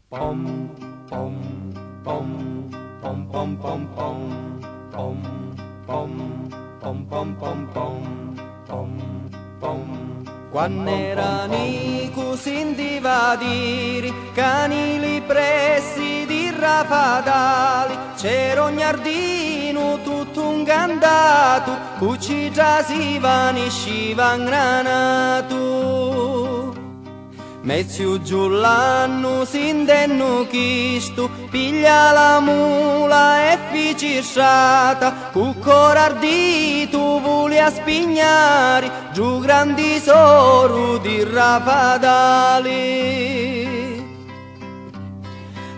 Pom pom pom pom pom pom pom pom pom pom pom pom pom pom pom. Quando erano così divadiri, canili pressi di rafadali, c'era un giardino tutto un cantato, cucci già si vanisciva granato. Mezzo giù l'anno s'intenno chisto, piglia la mula e ficirciata, cu cor ardito vuole a spignare, giù grandi soru di rafadali.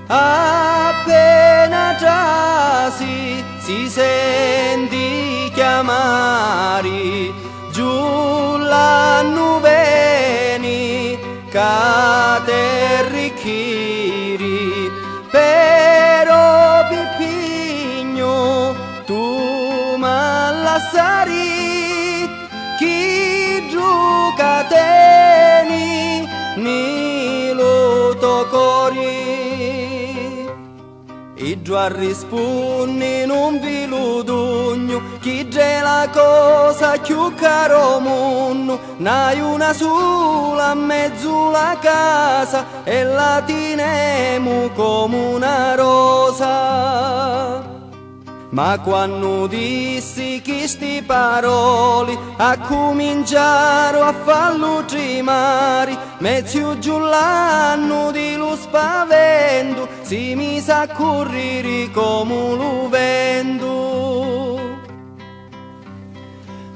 Appena già si senti chiamare, giù l'anno veni, ca te ricchiri, però Pippigno tu m'allassari, chi gioca teni ni lo tocori. I già rispondi non vi lo dugno, chi c'è la cosa più caro mondo, n'hai una sola a mezzo la casa e la tinemo come una rosa. Ma quando dissi queste parole, a cominciare a farlo tremare, mezzo giù l'anno di lo spavento, si mise a correre come lo vento.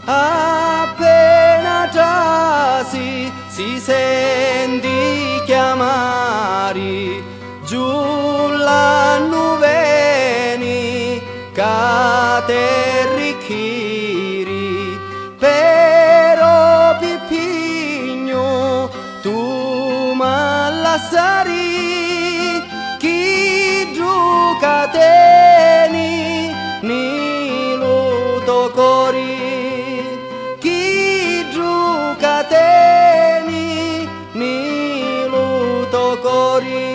Appena già si senti chiamare, giù l'anno veni, ca te ricchiri, però Pippigno tu m'allassari, chi gioca teni ni lo tocori, chi gioca teni ni lo tocori.